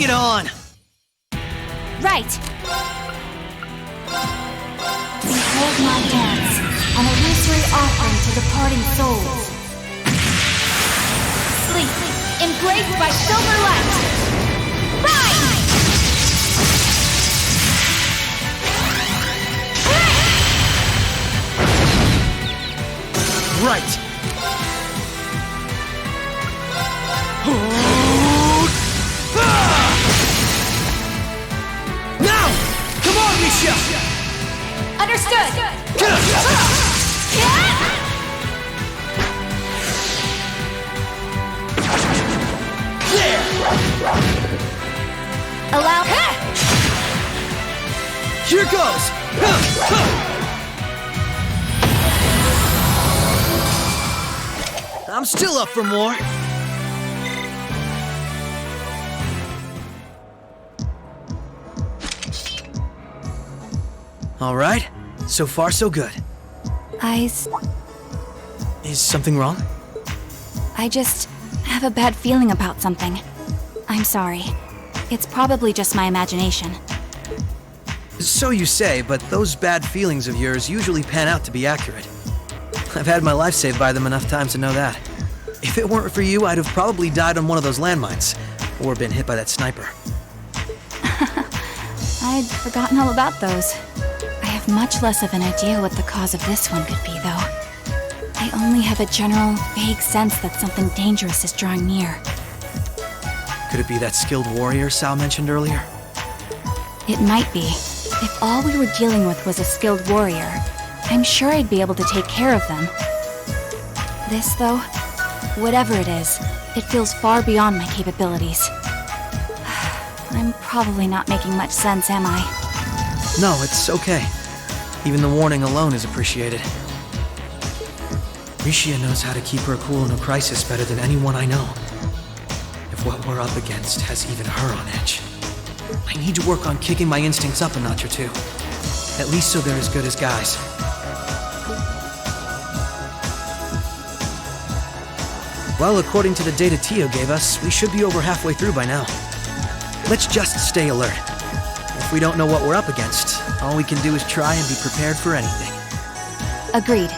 Bring it on! Right. Behold my dance, an illusory offering to departing souls. Sleep, embraced by silver light. Rise! Right! Now! Come on, Misha! Understood! There! Allow... Here goes! I'm still up for more. All right. So far, so good. Is something wrong? I just have a bad feeling about something. I'm sorry. It's probably just my imagination. So you say, but those bad feelings of yours usually pan out to be accurate. I've had my life saved by them enough times to know that. If it weren't for you, I'd have probably died on one of those landmines, or been hit by that sniper. I'd forgotten all about those. I have much less of an idea what the cause of this one could be, though. I only have a general, vague sense that something dangerous is drawing near. Could it be that skilled warrior Sal mentioned earlier? It might be. If all we were dealing with was a skilled warrior, I'm sure I'd be able to take care of them. This, though, whatever it is, it feels far beyond my capabilities. I'm probably not making much sense, am I? No, it's okay. Even the warning alone is appreciated. Rishia knows how to keep her cool in a crisis better than anyone I know. If what we're up against has even her on edge, I need to work on kicking my instincts up a notch or two. At least so they're as good as guys. Well, according to the data Tio gave us, we should be over halfway through by now. Let's just stay alert. If we don't know what we're up against, all we can do is try and be prepared for anything. Agreed.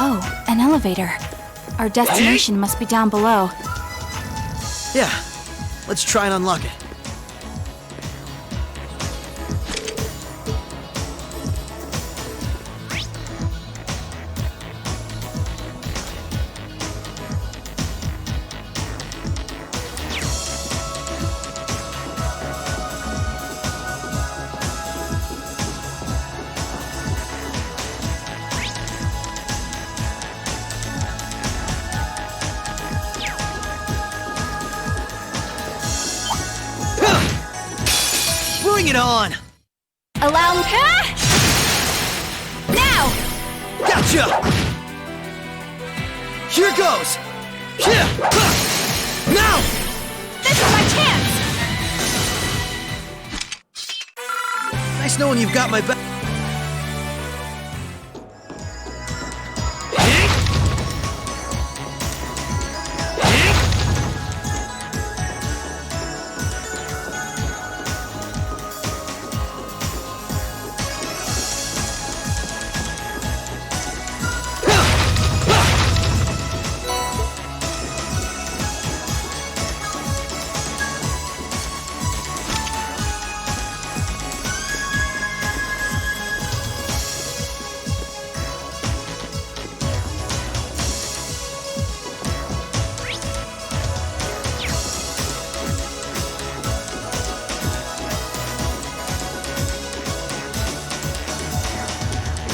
Oh, an elevator. Our destination must be down below. Yeah, let's try and unlock it. Bring it on! Allow me. Now! Gotcha! Here goes! Now! This is my chance! Nice knowing you've got my back.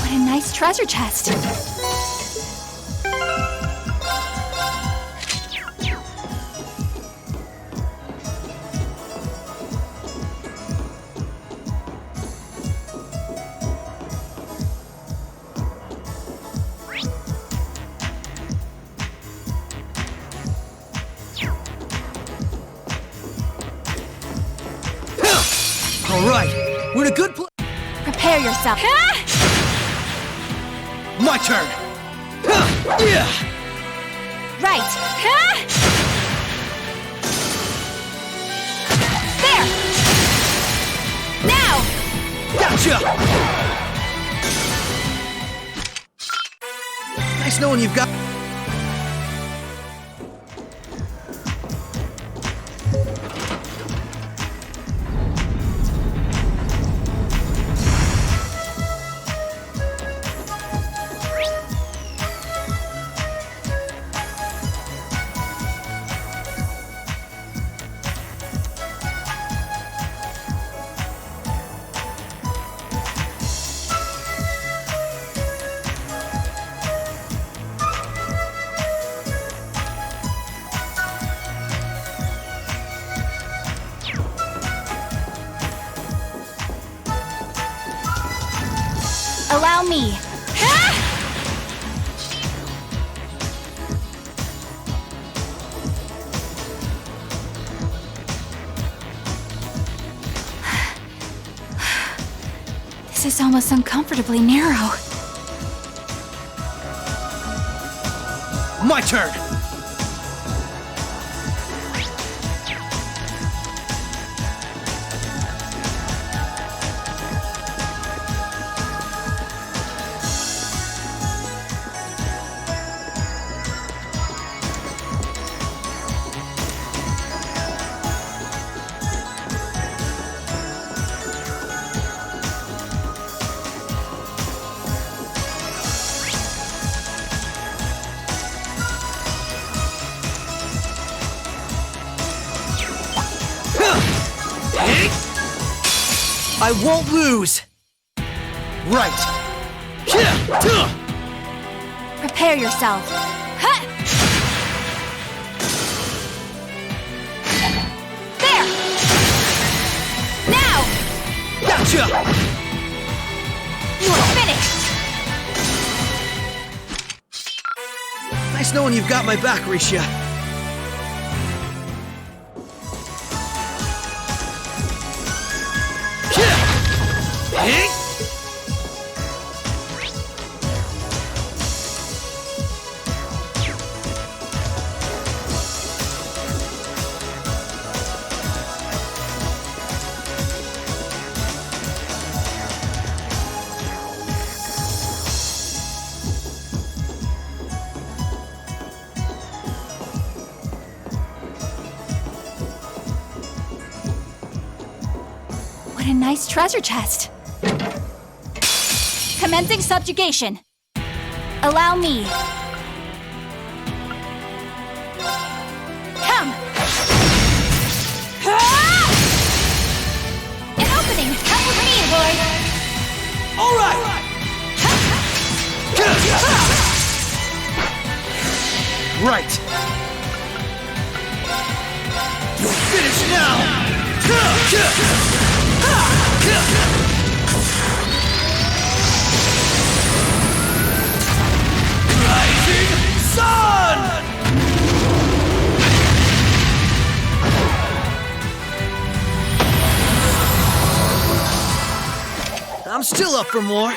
What a nice treasure chest. All right, we're in a good place. Prepare yourself. My turn. Yeah. Right. There! Now! Gotcha. Nice knowing you've got. Allow me. This is almost uncomfortably narrow. My turn. I won't lose! Right! Prepare yourself. Huh! There! Now! Gotcha! You are finished! Nice knowing you've got my back, Risha. What a nice treasure chest. Commencing subjugation. Allow me. Come! Ah! An opening! Come with me, boy! All right! Right! You're finished now! Rising Sun! I'm still up for more.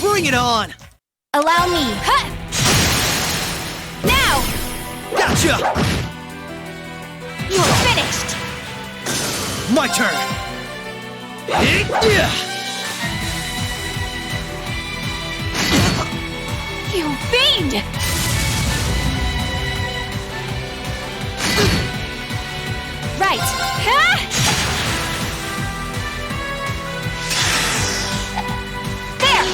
Bring it on! Allow me. Huh! Now! Gotcha! You are finished! My turn! Yeah! You fiend! Right. Huh? There!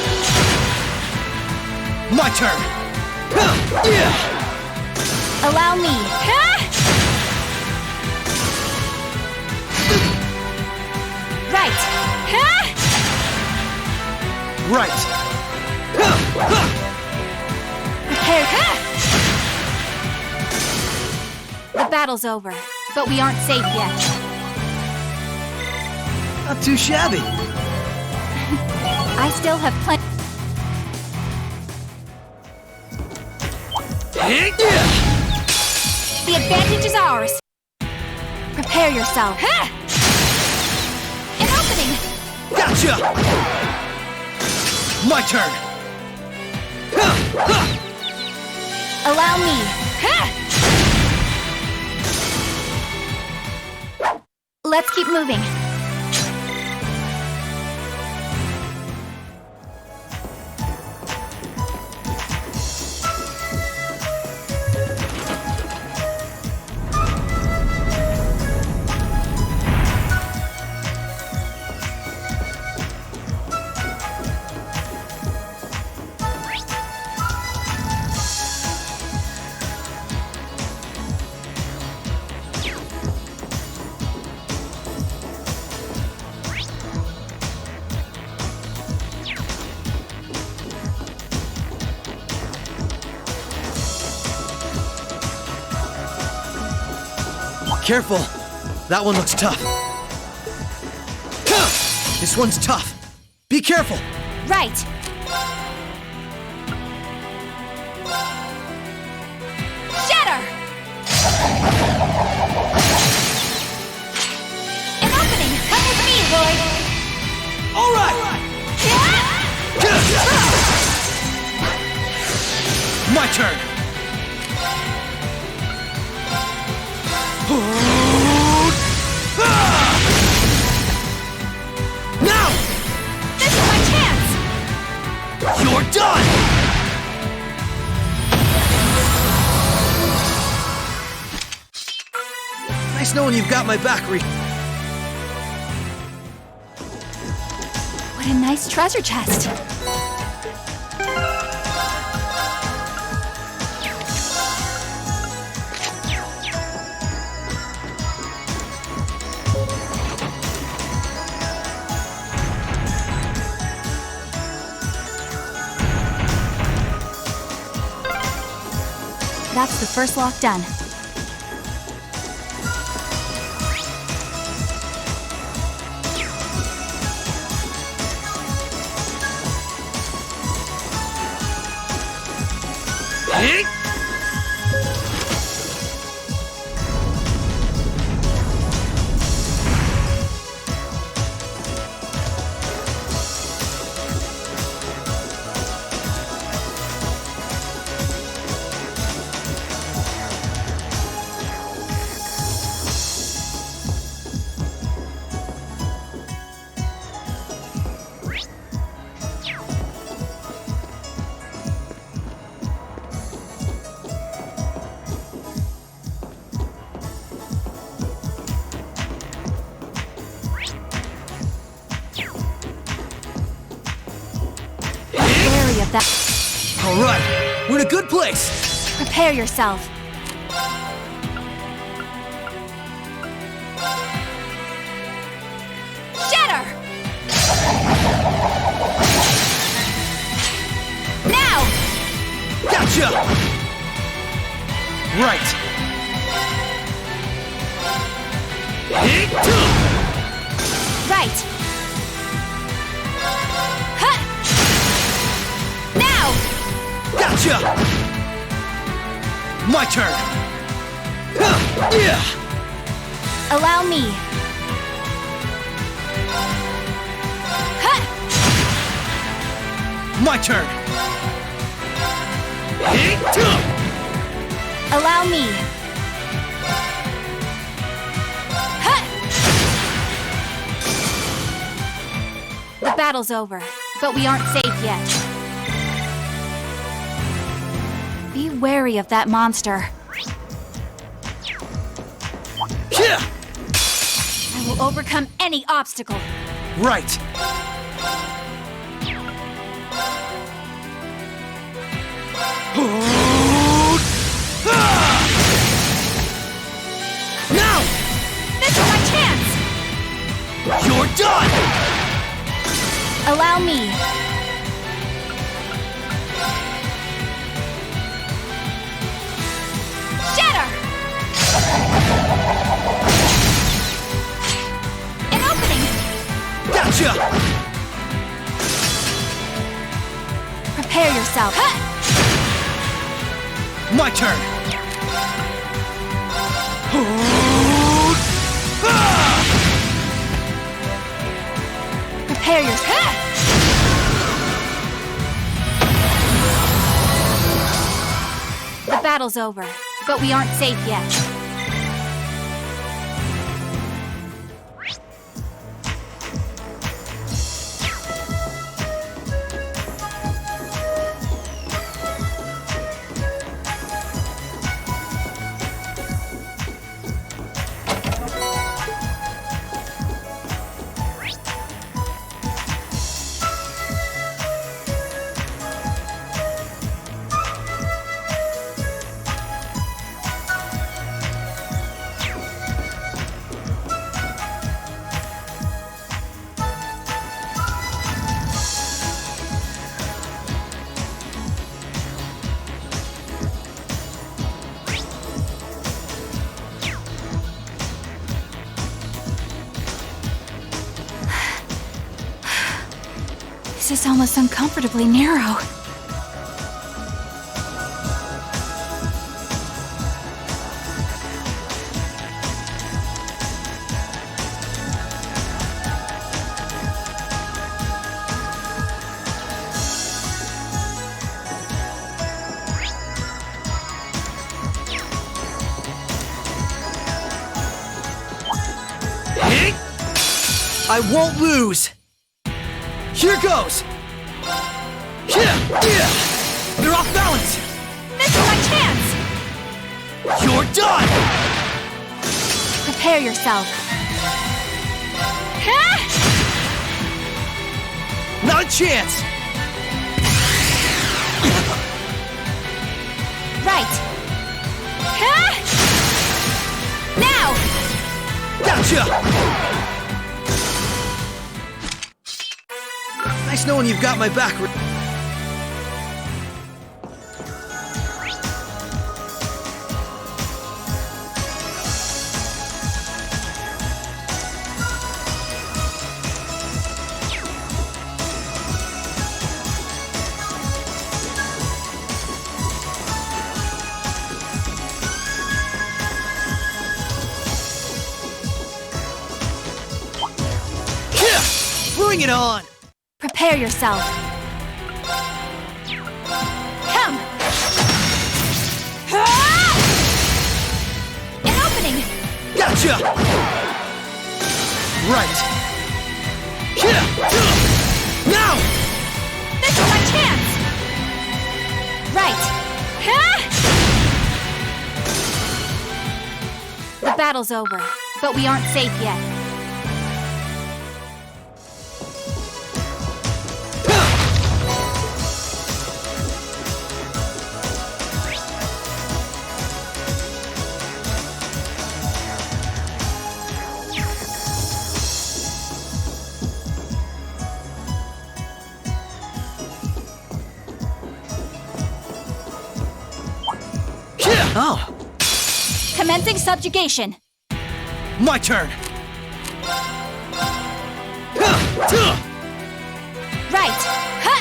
My turn! Yeah! Allow me. Huh? Right. Huh? Right! Prepare. Huh? The battle's over, but we aren't safe yet. Not too shabby. I still have plenty. Yeah! The advantage is ours. Prepare yourself. Huh? An opening. Gotcha! My turn! Allow me. Huh? Let's keep moving. Careful! That one looks tough. This one's tough. Be careful! Right. Shatter! An opening! Come with me, Lloyd! All right! My turn! Now! This is my chance! You're done! Nice knowing you've got my back, Rika. What a nice treasure chest. That's the first lock done. that. All right, we're in a good place. Prepare yourself. Shatter! Now! Gotcha! Right. Right. Huh. Now! Gotcha! My turn. Yeah. Allow me. Huh. My turn. Allow me. Huh. The battle's over, but we aren't safe yet. Be wary of that monster. Yeah. I will overcome any obstacle. Right. Now! This is my chance! You're done! Allow me. Shatter! An opening! Gotcha! Prepare yourself. Huh. My turn. Prepare yourself. The battle's over, but we aren't safe yet. This is almost uncomfortably narrow. I won't lose. Here goes. You're off balance. This is my chance. You're done. Prepare yourself. Huh? Not a chance. Right. Huh? Now! Gotcha. Nice knowing you've got my back. Bring it on! Prepare yourself. Come! Ah! An opening! Gotcha! Right. Now! This is my chance! Right. Ah! The battle's over, but we aren't safe yet. Oh, Commencing subjugation. my turn! Right. Ha!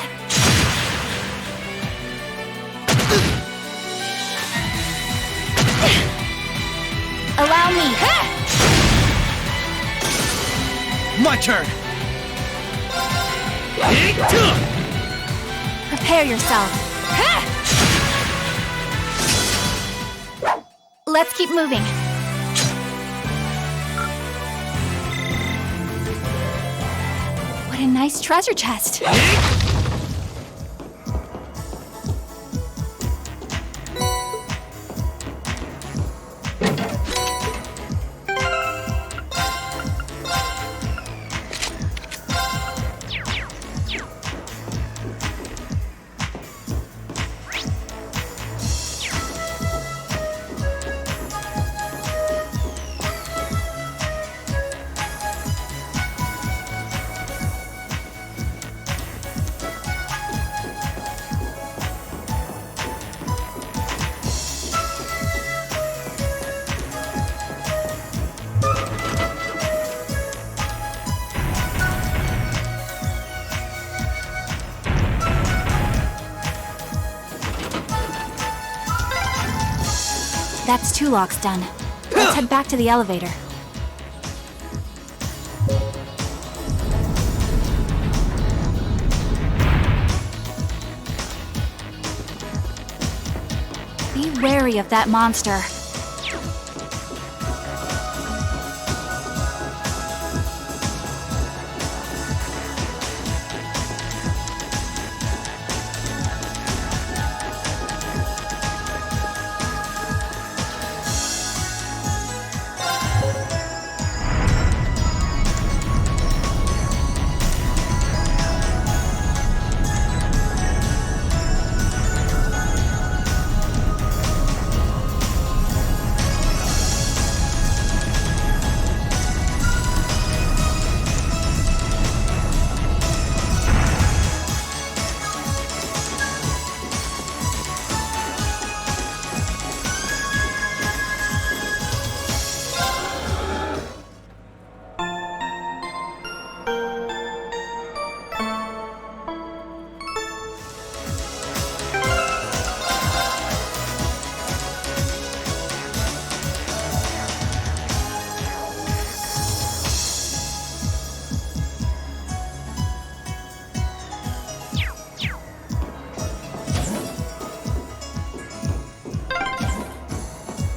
Allow me. Ha! My turn! Prepare yourself. Ha! Let's keep moving. What a nice treasure chest. That's 2 locks done. Let's head back to the elevator. Be wary of that monster.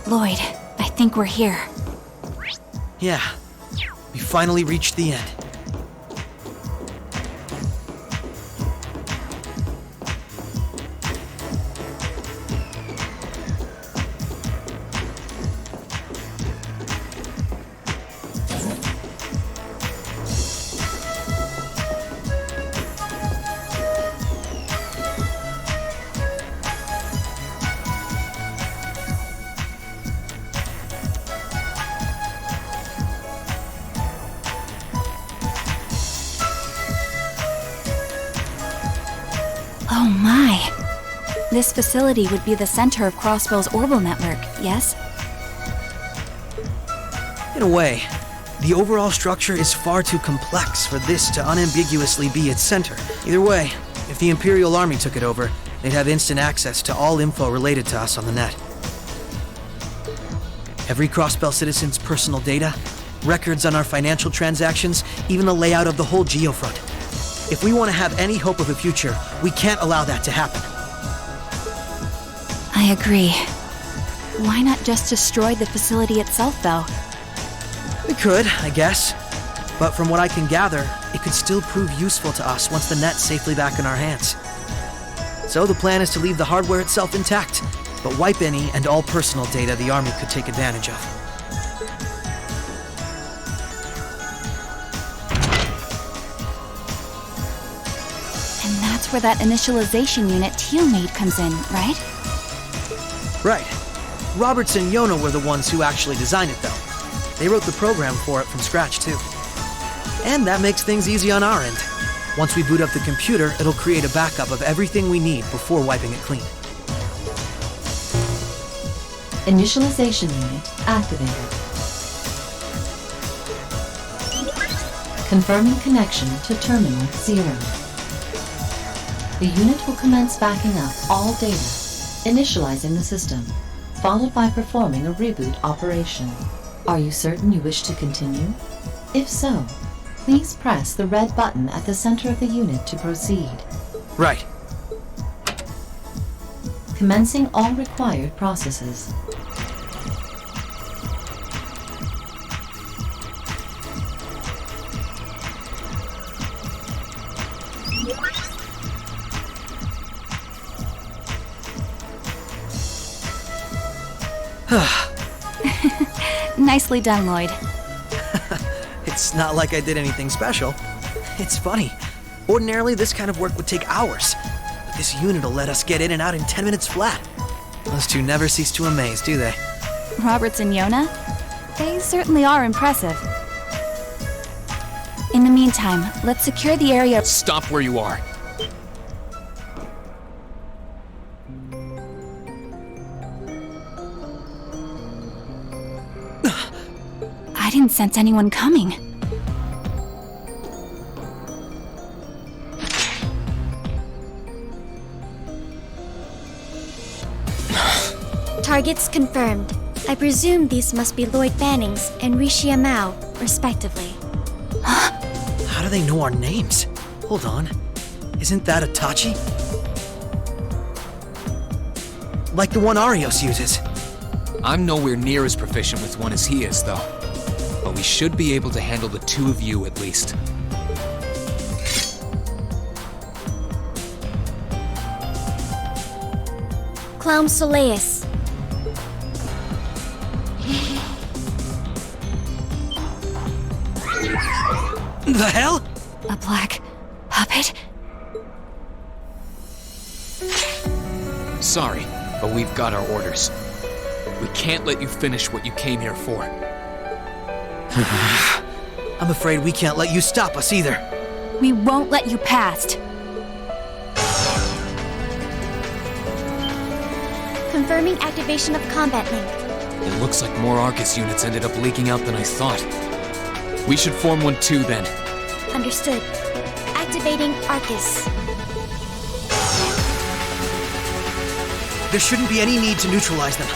Lloyd, I think we're here. Yeah, we finally reached the end. Oh my. This facility would be the center of Crossbell's orbital network, yes? In a way, the overall structure is far too complex for this to unambiguously be its center. Either way, if the Imperial Army took it over, they'd have instant access to all info related to us on the net. Every Crossbell citizen's personal data, records on our financial transactions, even the layout of the whole geofront. If we want to have any hope of a future, we can't allow that to happen. I agree. Why not just destroy the facility itself, though? We could, I guess. But from what I can gather, it could still prove useful to us once the net's safely back in our hands. So the plan is to leave the hardware itself intact, but wipe any and all personal data the Army could take advantage of. And that's where that initialization unit Teal made comes in, right? Right. Roberts and Yona were the ones who actually designed it, though. They wrote the program for it from scratch, too. And that makes things easy on our end. Once we boot up the computer, it'll create a backup of everything we need before wiping it clean. Initialization unit activated. Confirming connection to Terminal 0. The unit will commence backing up all data, initializing the system, followed by performing a reboot operation. Are you certain you wish to continue? If so, please press the red button at the center of the unit to proceed. Right. Commencing all required processes. Nicely done, Lloyd. It's not like I did anything special. It's funny. Ordinarily, this kind of work would take hours. But this unit will let us get in and out in 10 minutes flat. Those two never cease to amaze, do they? Roberts and Yona? They certainly are impressive. In the meantime, let's secure the area. Stop where you are. I didn't sense anyone coming. Targets confirmed. I presume these must be Lloyd Bannings and Rishia Mao, respectively. How do they know our names? Hold on. Isn't that Itachi? Like the one Arios uses. I'm nowhere near as proficient with one as he is, though. But we should be able to handle the two of you at least. Clown Soleus. The hell? A black puppet? Sorry, but we've got our orders. We can't let you finish what you came here for. I'm afraid we can't let you stop us either. We won't let you past. Confirming activation of combat link. It looks like more Arcus units ended up leaking out than I thought. We should form one too, then. Understood. Activating Arcus. There shouldn't be any need to neutralize them.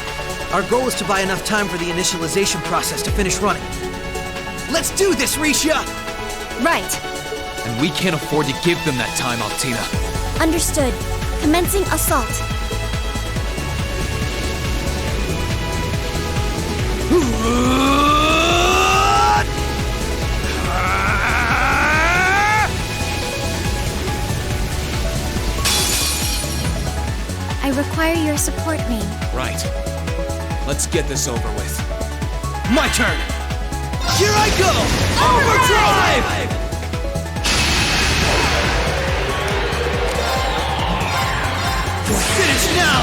Our goal is to buy enough time for the initialization process to finish running. Let's do this, Rishia! Right. And we can't afford to give them that time, Altina. Understood. Commencing assault. I require your support, Rain. Right. Let's get this over with. My turn! Here I go! Overdrive! Finish now!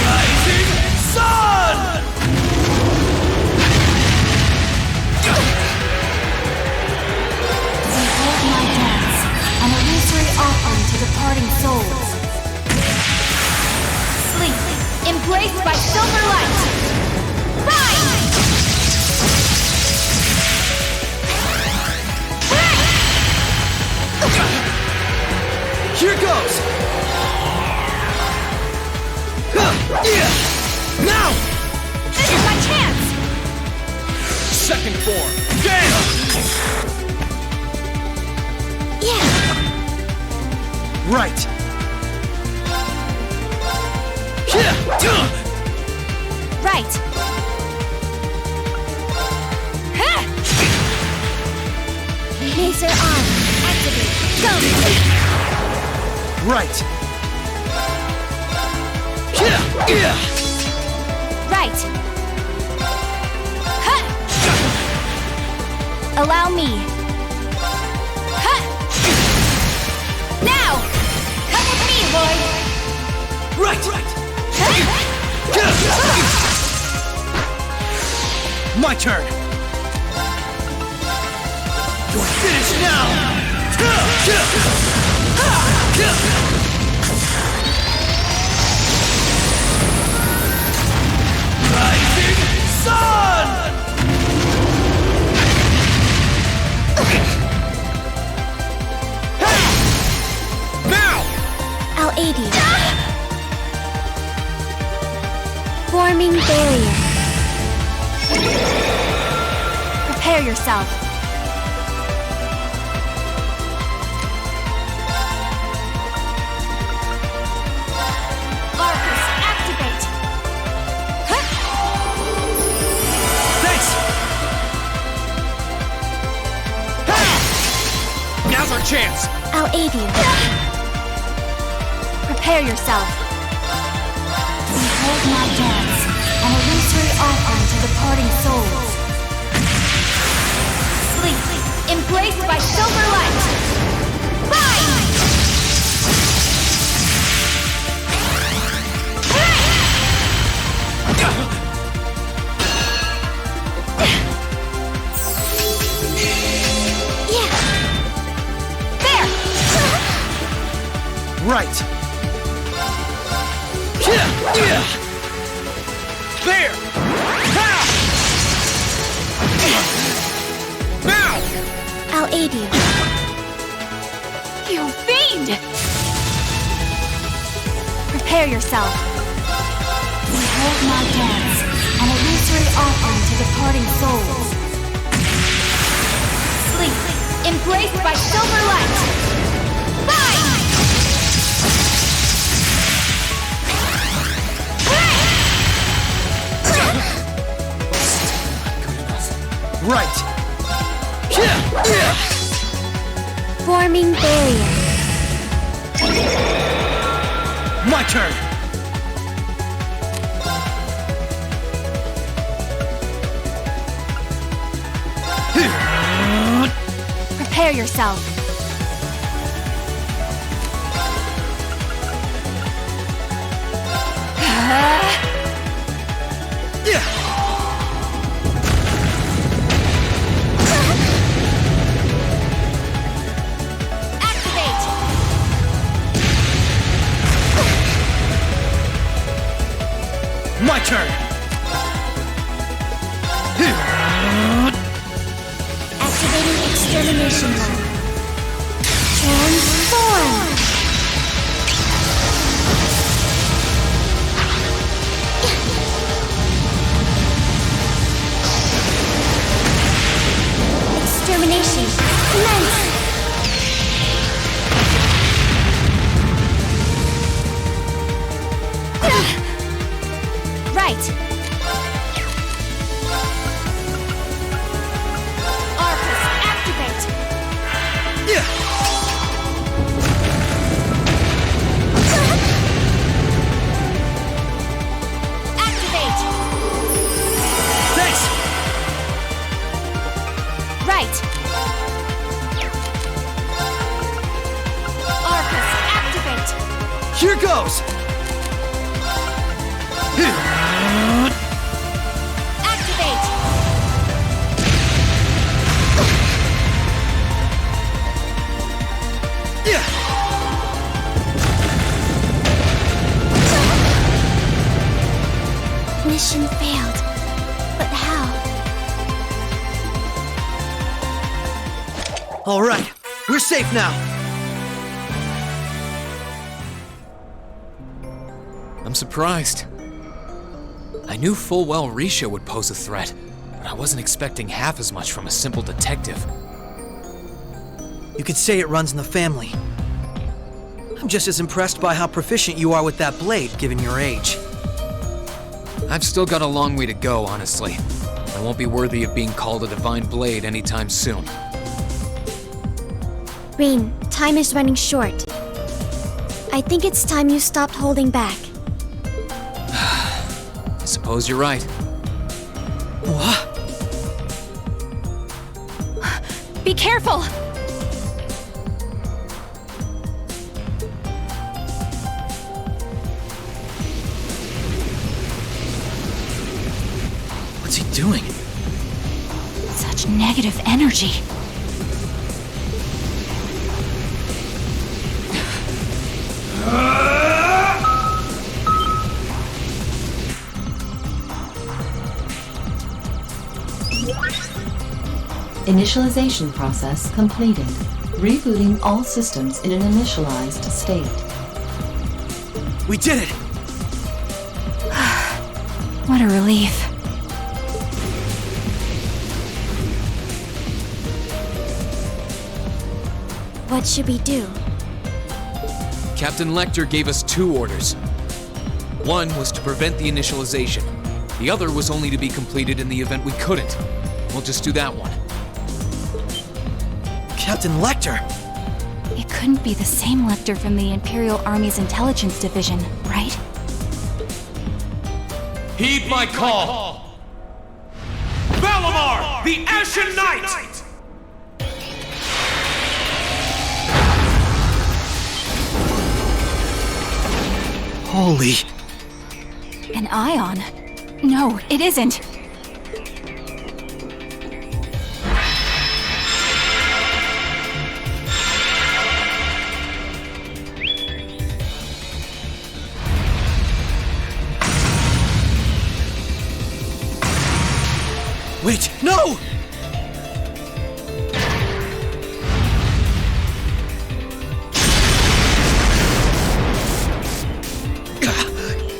Rising Sun! Behold my dance, an illusory offering to departing souls. Sleep, embraced by silver light. Rise! Here goes! Now! This is my chance! Second form! Damn! Yeah! Right! Right! Laser arm. Activate. Go! Right! Right! Huh! Allow me. Huh! Now! Come with me, Lloyd! Right! My turn! You're finished now! Rising Sun! Now! I'll aid you. Forming barrier. Prepare yourself. Arcus, activate! Thanks! Now's our chance! I'll aid you. Prepare yourself. Behold my dance, an illusory offering to departing souls. Sleep, embraced by silver light. Rise! Yeah. There! Right. There! Now! I'll aid you. You fiend! Prepare yourself. Behold my dance, an illusory offering to departing souls. Sleep, embraced by silver light. Rise! Right. Forming barrier. My turn. Prepare yourself. Activate! My turn. Activating extermination mode. Transform! Extermination commence! Right! Arcus, activate! Activate! Thanks. Right! Arcus, activate! Here goes. Activate! Mission failed. But how? All right. We're safe now. I'm surprised. I knew full well Risha would pose a threat, but I wasn't expecting half as much from a simple detective. You could say it runs in the family. I'm just as impressed by how proficient you are with that blade, given your age. I've still got a long way to go, honestly. I won't be worthy of being called a divine blade anytime soon. Rin, time is running short. I think it's time you stopped holding back. I suppose you're right. What? Be careful! What's he doing? Such negative energy. Initialization process completed. Rebooting all systems in an initialized state. We did it! What a relief. What should we do? Captain Lecter gave us 2 orders. One was to prevent the initialization. The other was only to be completed in the event we couldn't. We'll just do that one. Captain Lecter! It couldn't be the same Lecter from the Imperial Army's Intelligence Division, right? Heed my call! Valimar, the Ashen Knight! Holy... An ion? No, it isn't. Wait, no!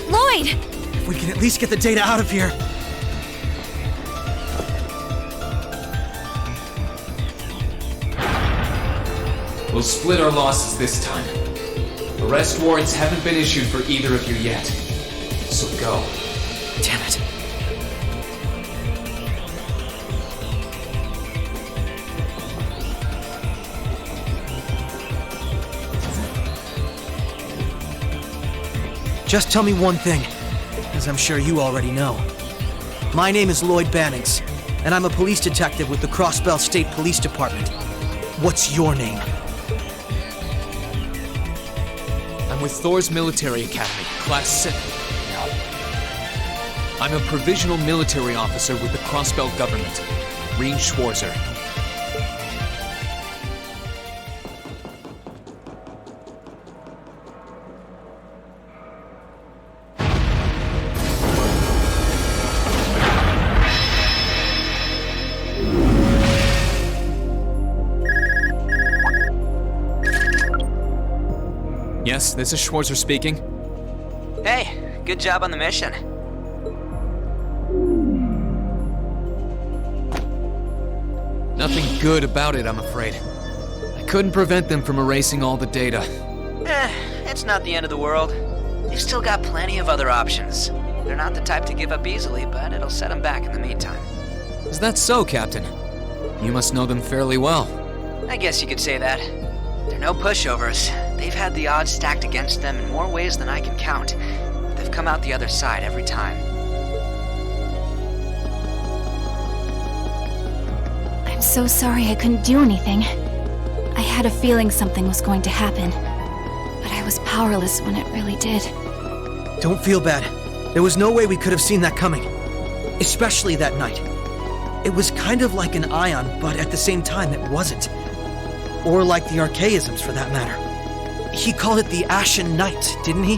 Lloyd! If we can at least get the data out of here. We'll split our losses this time. Arrest warrants haven't been issued for either of you yet. So go. Damn it. Just tell me one thing, as I'm sure you already know. My name is Lloyd Bannings, and I'm a police detective with the Crossbell State Police Department. What's your name? I'm with Thor's Military Academy, Class 7. No. I'm a provisional military officer with the Crossbell government, Rean Schwarzer. Yes, this is Schwarzer speaking. Hey, good job on the mission. Nothing good about it, I'm afraid. I couldn't prevent them from erasing all the data. It's not the end of the world. They've still got plenty of other options. They're not the type to give up easily, but it'll set them back in the meantime. Is that so, Captain? You must know them fairly well. I guess you could say that. They're no pushovers. They've had the odds stacked against them in more ways than I can count. They've come out the other side every time. I'm so sorry I couldn't do anything. I had a feeling something was going to happen, but I was powerless when it really did. Don't feel bad. There was no way we could have seen that coming. Especially that night. It was kind of like an ion, but at the same time it wasn't. Or like the Archaisms, for that matter. He called it the Ashen Knight, didn't he?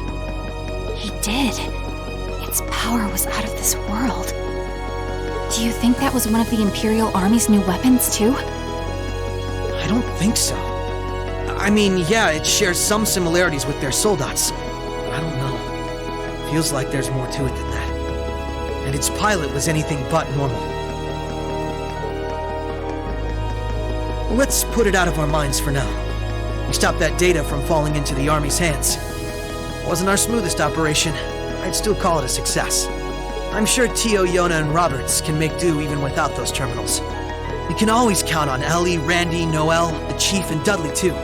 He did. Its power was out of this world. Do you think that was one of the Imperial Army's new weapons, too? I don't think so. I mean, yeah, it shares some similarities with their soldats. But I don't know. Feels like there's more to it than that. And its pilot was anything but normal. Let's put it out of our minds for now. We stopped that data from falling into the Army's hands. Wasn't our smoothest operation. I'd still call it a success. I'm sure Tio, Yona, and Roberts can make do even without those terminals. We can always count on Ellie, Randy, Noel, the Chief, and Dudley too.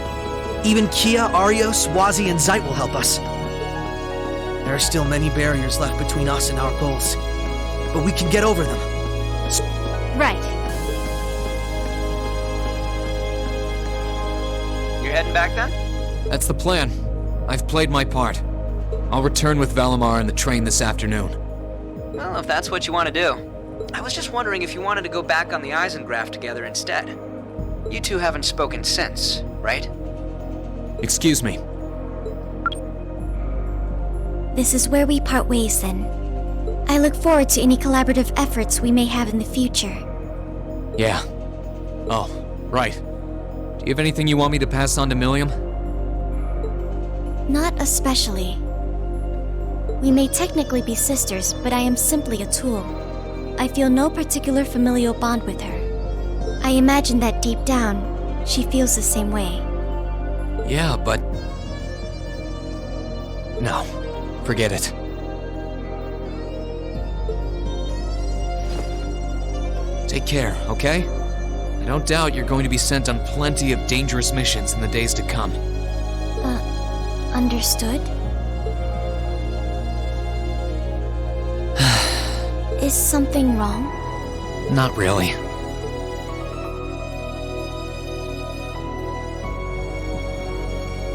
Even Kia, Arios, Wazi, and Zeit will help us. There are still many barriers left between us and our goals, but we can get over them. Right. You're heading back then? That's the plan. I've played my part. I'll return with Valimar and the train this afternoon. Well, if that's what you want to do. I was just wondering if you wanted to go back on the Eisengraph together instead. You two haven't spoken since, right? Excuse me. This is where we part ways then. I look forward to any collaborative efforts we may have in the future. Yeah. Oh, right. Do you have anything you want me to pass on to Milliam? Not especially. We may technically be sisters, but I am simply a tool. I feel no particular familial bond with her. I imagine that deep down, she feels the same way. Yeah, but... No, forget it. Take care, okay? I don't doubt you're going to be sent on plenty of dangerous missions in the days to come. Understood? Is something wrong? Not really.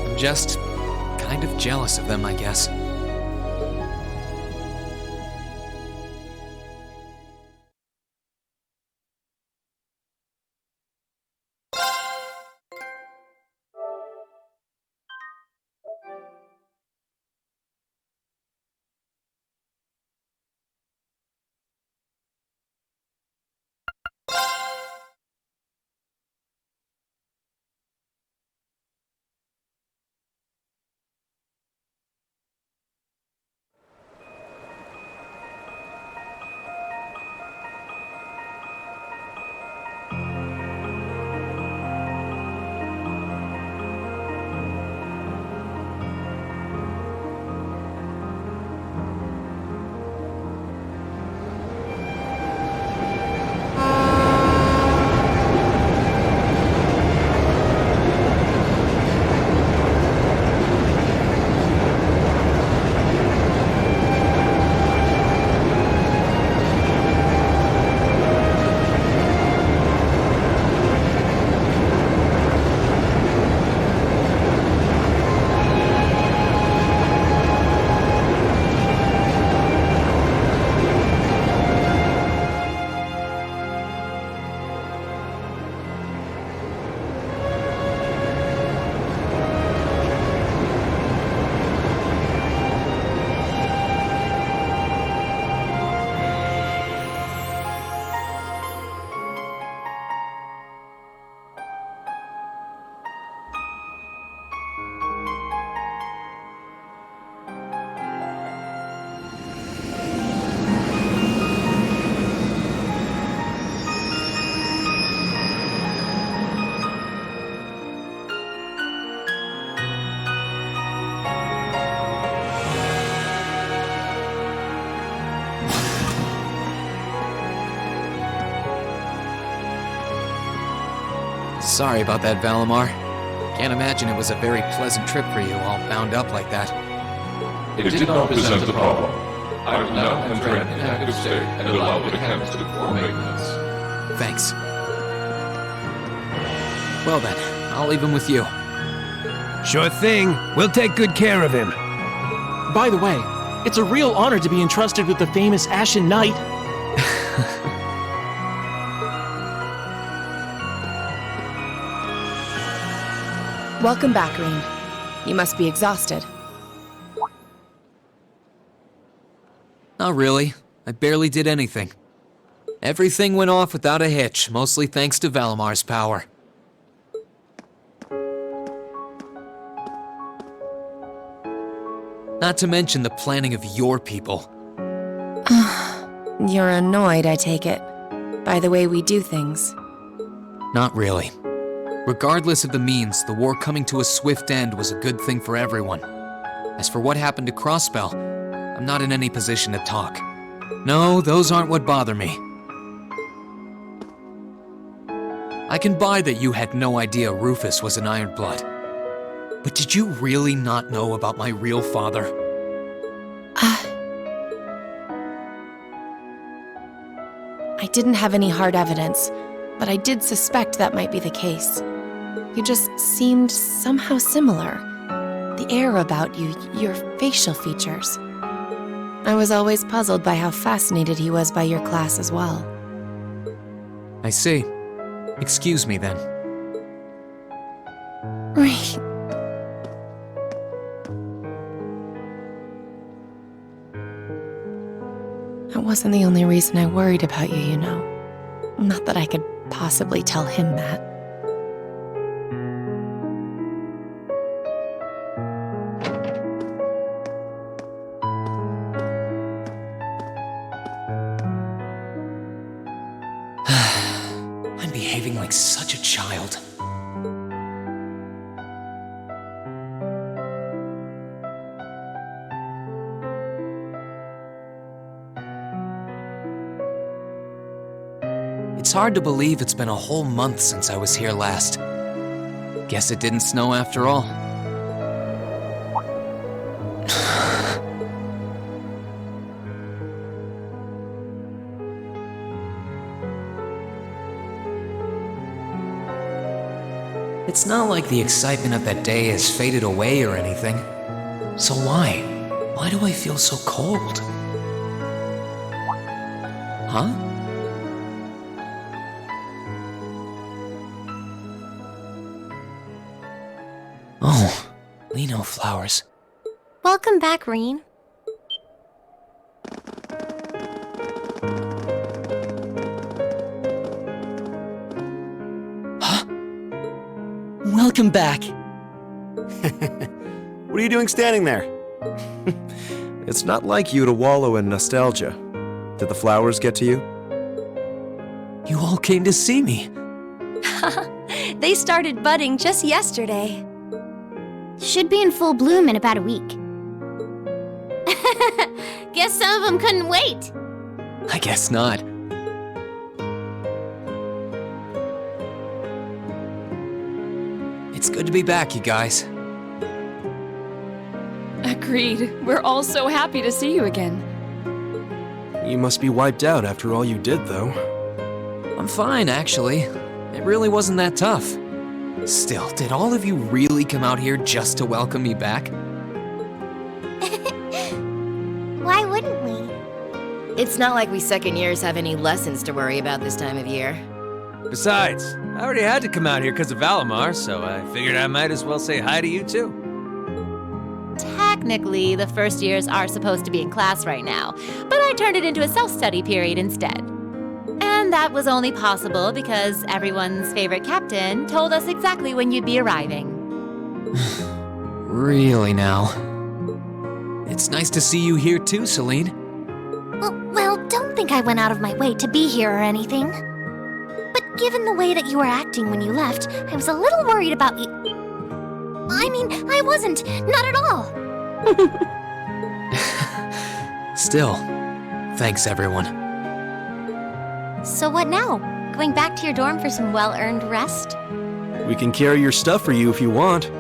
I'm just kind of jealous of them, I guess. Sorry about that, Valimar. Can't imagine it was a very pleasant trip for you, all bound up like that. It did not present a problem. I will now enter an inactive state and allow the mechanics to perform maintenance. Thanks. Well then, I'll leave him with you. Sure thing. We'll take good care of him. By the way, it's a real honor to be entrusted with the famous Ashen Knight. Welcome back, Rean. You must be exhausted. Not really. I barely did anything. Everything went off without a hitch, mostly thanks to Valimar's power. Not to mention the planning of your people. You're annoyed, I take it, by the way we do things. Not really. Regardless of the means, the war coming to a swift end was a good thing for everyone. As for what happened to Crossbell, I'm not in any position to talk. No, those aren't what bother me. I can buy that you had no idea Rufus was an Ironblood. But did you really not know about my real father? I didn't have any hard evidence, but I did suspect that might be the case. You just seemed somehow similar. The air about you, your facial features. I was always puzzled by how fascinated he was by your class as well. I see. Excuse me then. Right. That wasn't the only reason I worried about you, you know. Not that I could possibly tell him that. I'm behaving like such a child. It's hard to believe it's been a whole month since I was here last. Guess it didn't snow after all. It's not like the excitement of that day has faded away or anything. So why? Why do I feel so cold? Huh? Oh, Lino flowers. Welcome back, Reen. Welcome back. What are you doing standing there? It's not like you to wallow in nostalgia. Did the flowers get to you? You all came to see me. They started budding just yesterday. Should be in full bloom in about a week. Guess some of them couldn't wait. I guess not. It's good to be back, you guys. Agreed. We're all so happy to see you again. You must be wiped out after all you did, though. I'm fine, actually. It really wasn't that tough. Still, did all of you really come out here just to welcome me back? Why wouldn't we? It's not like we second years have any lessons to worry about this time of year. Besides, I already had to come out here because of Valimar, so I figured I might as well say hi to you too. Technically, the first years are supposed to be in class right now, but I turned it into a self-study period instead. And that was only possible because everyone's favorite captain told us exactly when you'd be arriving. Really now? It's nice to see you here too, Celine. Well, don't think I went out of my way to be here or anything. But given the way that you were acting when you left, I was a little worried about you. I mean, I wasn't. Not at all. Still, thanks everyone. So what now? Going back to your dorm for some well-earned rest? We can carry your stuff for you if you want.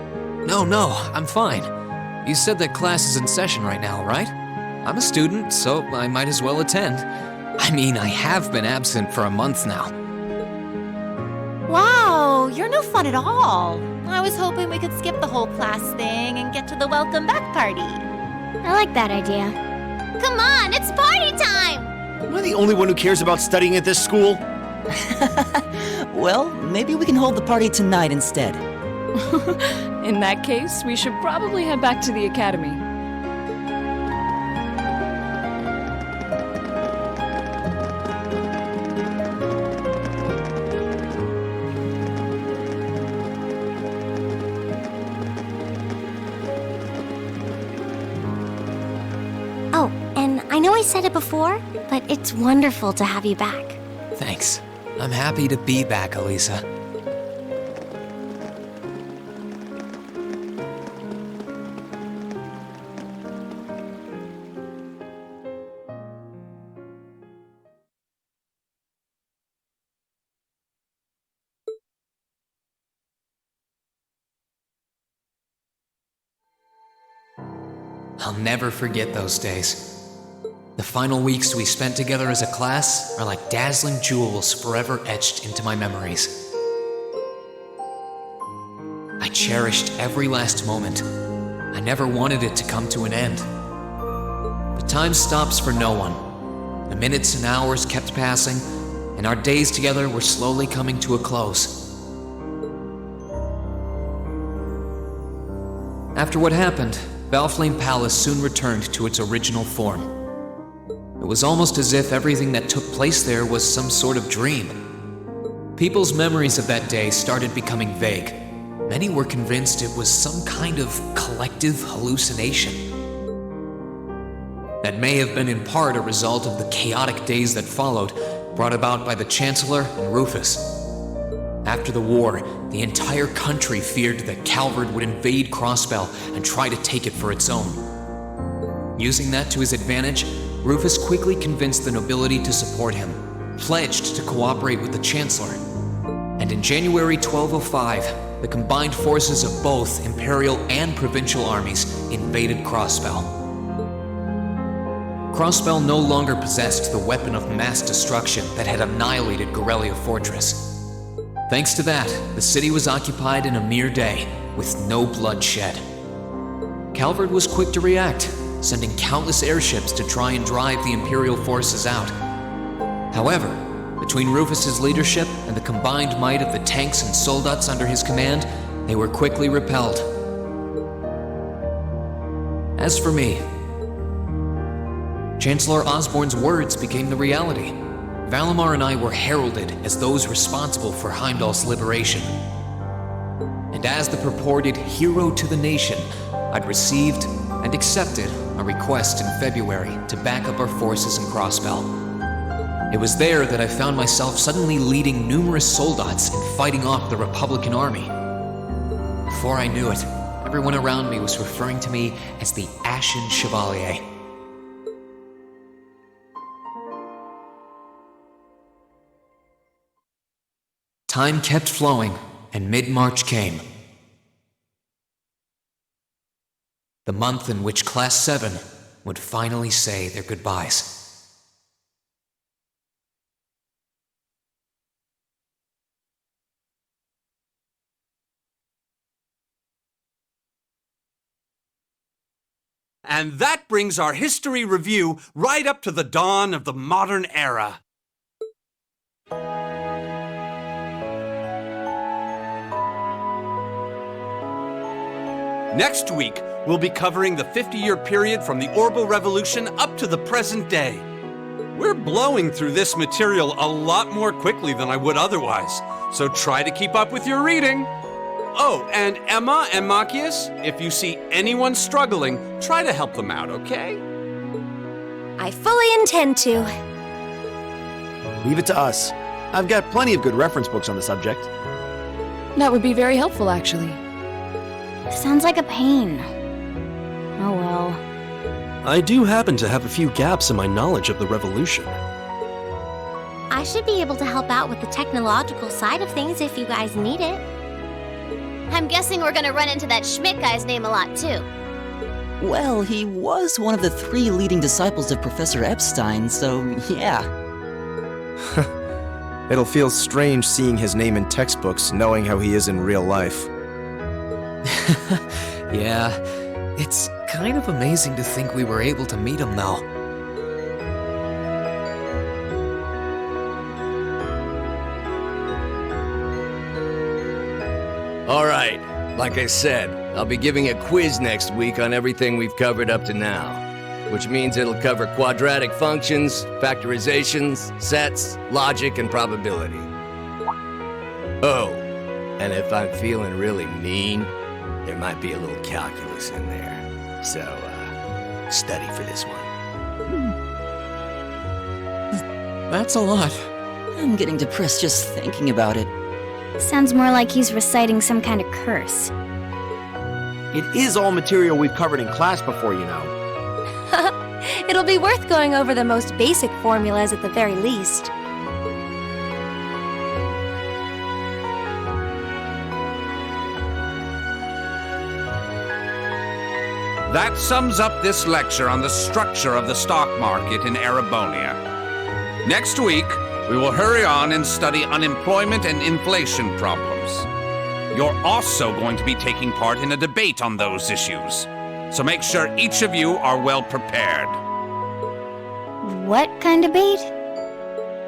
No, I'm fine. You said that class is in session right now, right? I'm a student, so I might as well attend. I mean, I have been absent for a month now. Wow, you're no fun at all. I was hoping we could skip the whole class thing and get to the welcome back party. I like that idea. Come on, it's party time! Am I the only one who cares about studying at this school? Well, maybe we can hold the party tonight instead. In that case, we should probably head back to the academy. Oh, and I know I said it before, but it's wonderful to have you back. Thanks. I'm happy to be back, Elisa. I'll never forget those days. The final weeks we spent together as a class are like dazzling jewels forever etched into my memories. I cherished every last moment. I never wanted it to come to an end. But time stops for no one. The minutes and hours kept passing, and our days together were slowly coming to a close. After what happened, Valflame Palace soon returned to its original form. It was almost as if everything that took place there was some sort of dream. People's memories of that day started becoming vague. Many were convinced it was some kind of collective hallucination. That may have been in part a result of the chaotic days that followed, brought about by the Chancellor and Rufus. After the war, the entire country feared that Calvard would invade Crossbell and try to take it for its own. Using that to his advantage, Rufus quickly convinced the nobility to support him, pledged to cooperate with the Chancellor. And in January 1205, the combined forces of both Imperial and Provincial armies invaded Crossbell. Crossbell no longer possessed the weapon of mass destruction that had annihilated Corellia Fortress. Thanks to that, the city was occupied in a mere day, with no blood shed. Calvard was quick to react, sending countless airships to try and drive the Imperial forces out. However, between Rufus's leadership and the combined might of the tanks and soldats under his command, they were quickly repelled. As for me, Chancellor Osborne's words became the reality. Valimar and I were heralded as those responsible for Heimdall's liberation. And as the purported hero to the nation, I'd received and accepted a request in February to back up our forces in Crossbell. It was there that I found myself suddenly leading numerous soldats and fighting off the Republican army. Before I knew it, everyone around me was referring to me as the Ashen Chevalier. Time kept flowing, and mid-March came. The month in which Class 7 would finally say their goodbyes. And that brings our history review right up to the dawn of the modern era. Next week, we'll be covering the 50-year period from the Orbital Revolution up to the present day. We're blowing through this material a lot more quickly than I would otherwise, so try to keep up with your reading. Oh, and Emma and Machias, if you see anyone struggling, try to help them out, okay? I fully intend to. Leave it to us. I've got plenty of good reference books on the subject. That would be very helpful, actually. Sounds like a pain. Oh well. I do happen to have a few gaps in my knowledge of the Revolution. I should be able to help out with the technological side of things if you guys need it. I'm guessing we're gonna run into that Schmidt guy's name a lot, too. Well, he was one of the 3 leading disciples of Professor Epstein, so yeah. It'll feel strange seeing his name in textbooks, knowing how he is in real life. Yeah, it's kind of amazing to think we were able to meet him now. All right, like I said, I'll be giving a quiz next week on everything we've covered up to now, which means it'll cover quadratic functions, factorizations, sets, logic, and probability. Oh, and if I'm feeling really mean, there might be a little calculus in there. So, study for this one. That's a lot. I'm getting depressed just thinking about it. Sounds more like he's reciting some kind of curse. It is all material we've covered in class before, you know. It'll be worth going over the most basic formulas at the very least. That sums up this lecture on the structure of the stock market in Erebonia. Next week, we will hurry on and study unemployment and inflation problems. You're also going to be taking part in a debate on those issues, so make sure each of you are well prepared. What kind of debate?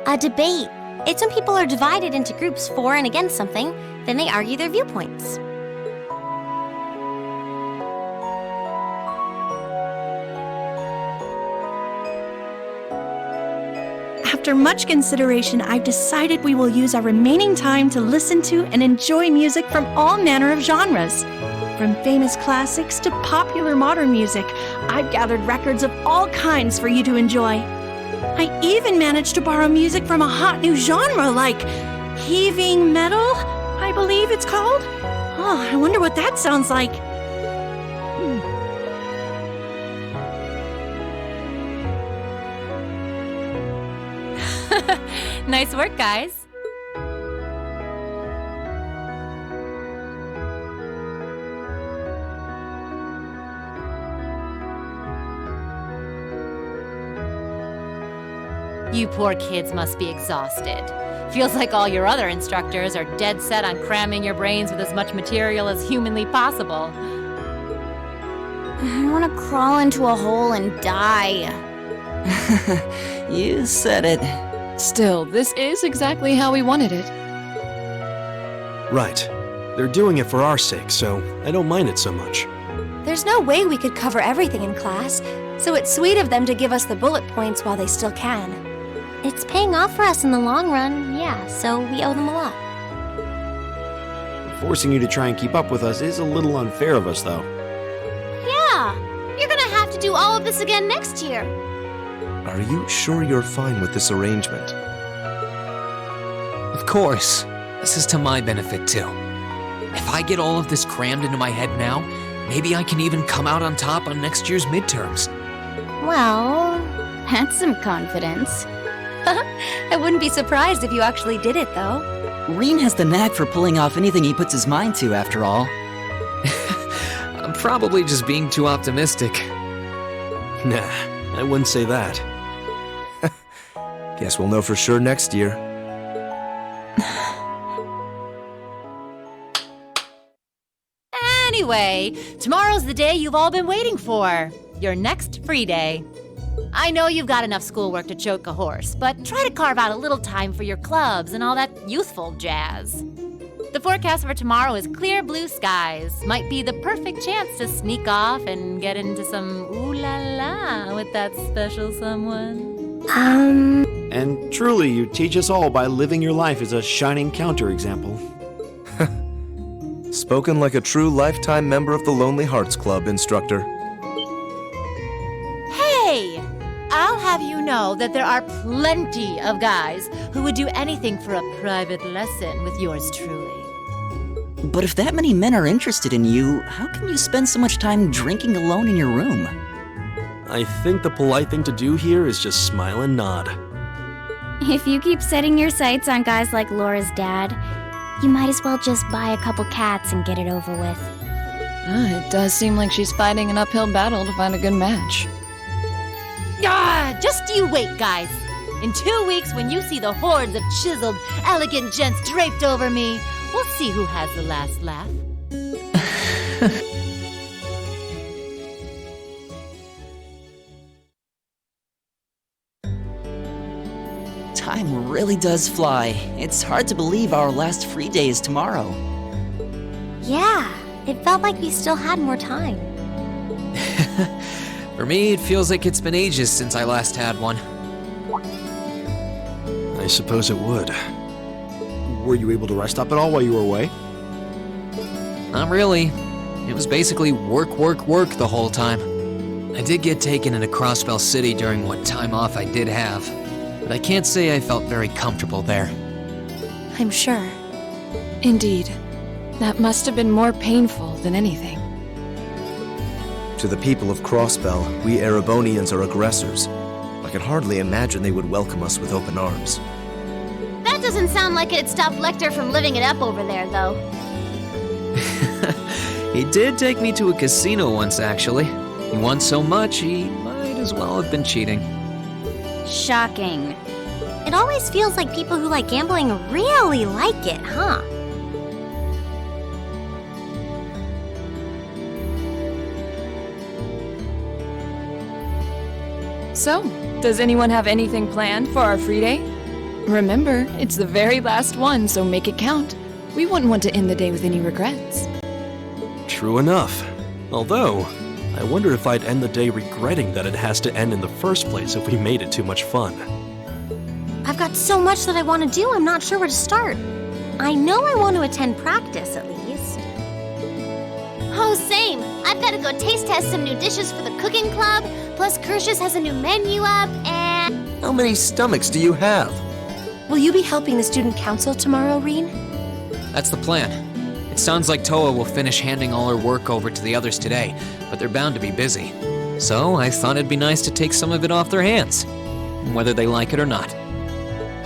A debate. It's when people are divided into groups for and against something, then they argue their viewpoints. After much consideration, I've decided we will use our remaining time to listen to and enjoy music from all manner of genres. From famous classics to popular modern music, I've gathered records of all kinds for you to enjoy. I even managed to borrow music from a hot new genre like heaving metal, I believe it's called. Oh, I wonder what that sounds like. Nice work, guys. You poor kids must be exhausted. Feels like all your other instructors are dead set on cramming your brains with as much material as humanly possible. I want to crawl into a hole and die. You said it. Still, this is exactly how we wanted it. Right. They're doing it for our sake, so I don't mind it so much. There's no way we could cover everything in class, so it's sweet of them to give us the bullet points while they still can. It's paying off for us in the long run, yeah, so we owe them a lot. Forcing you to try and keep up with us is a little unfair of us, though. Yeah, you're gonna have to do all of this again next year. Are you sure you're fine with this arrangement? Of course. This is to my benefit, too. If I get all of this crammed into my head now, maybe I can even come out on top on next year's midterms. Well, that's some confidence. I wouldn't be surprised if you actually did it, though. Rean has the knack for pulling off anything he puts his mind to, after all. I'm probably just being too optimistic. Nah, I wouldn't say that. Guess we'll know for sure next year. Anyway, tomorrow's the day you've all been waiting for. Your next free day. I know you've got enough schoolwork to choke a horse, but try to carve out a little time for your clubs and all that youthful jazz. The forecast for tomorrow is clear blue skies. Might be the perfect chance to sneak off and get into some ooh la la with that special someone. And truly, you teach us all by living your life as a shining counterexample. Spoken like a true lifetime member of the Lonely Hearts Club, instructor. Hey! I'll have you know that there are plenty of guys who would do anything for a private lesson with yours truly. But if that many men are interested in you, how can you spend so much time drinking alone in your room? I think the polite thing to do here is just smile and nod. If you keep setting your sights on guys like Laura's dad, you might as well just buy a couple cats and get it over with. It does seem like she's fighting an uphill battle to find a good match. Just you wait, guys. In 2 weeks, when you see the hordes of chiseled, elegant gents draped over me, we'll see who has the last laugh. Time really does fly. It's hard to believe our last free day is tomorrow. Yeah, it felt like we still had more time. For me, it feels like it's been ages since I last had one. I suppose it would. Were you able to rest up at all while you were away? Not really. It was basically work, work, work the whole time. I did get taken into Crossbell City during what time off I did have, but I can't say I felt very comfortable there. I'm sure. Indeed. That must have been more painful than anything. To the people of Crossbell, we Erebonians are aggressors. I can hardly imagine they would welcome us with open arms. That doesn't sound like it'd stop Lecter from living it up over there, though. He did take me to a casino once, actually. He won so much, he might as well have been cheating. Shocking. It always feels like people who like gambling really like it, huh? So, does anyone have anything planned for our free day? Remember, it's the very last one, so make it count. We wouldn't want to end the day with any regrets. True enough. Although, I wonder if I'd end the day regretting that it has to end in the first place if we made it too much fun. I've got so much that I want to do, I'm not sure where to start. I know I want to attend practice, at least. Oh, same. I've got to go taste test some new dishes for the cooking club, plus Kirsch's has a new menu up, and... How many stomachs do you have? Will you be helping the student council tomorrow, Reen? That's the plan. It sounds like Toa will finish handing all her work over to the others today, but they're bound to be busy. So I thought it'd be nice to take some of it off their hands, whether they like it or not.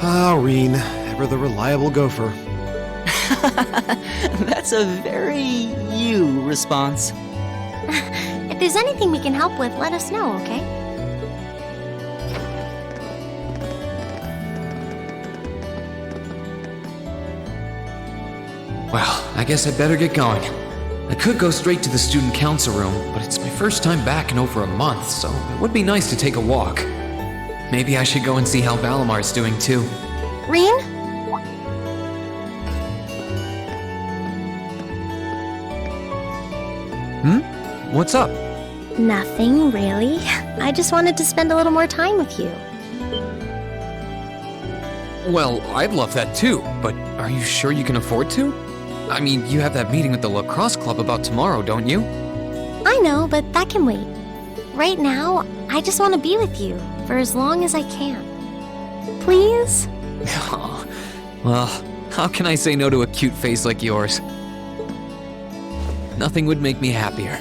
Ah, Reen, ever the reliable gopher. That's a very you response. If there's anything we can help with, let us know, okay? Well, I guess I'd better get going. I could go straight to the student council room, but it's my first time back in over a month, so it would be nice to take a walk. Maybe I should go and see how Valamar's doing too. Reen? What's up? Nothing, really. I just wanted to spend a little more time with you. Well, I'd love that too, but are you sure you can afford to? I mean, you have that meeting with the lacrosse club about tomorrow, don't you? I know, but that can wait. Right now, I just want to be with you for as long as I can. Please? Well, how can I say no to a cute face like yours? Nothing would make me happier.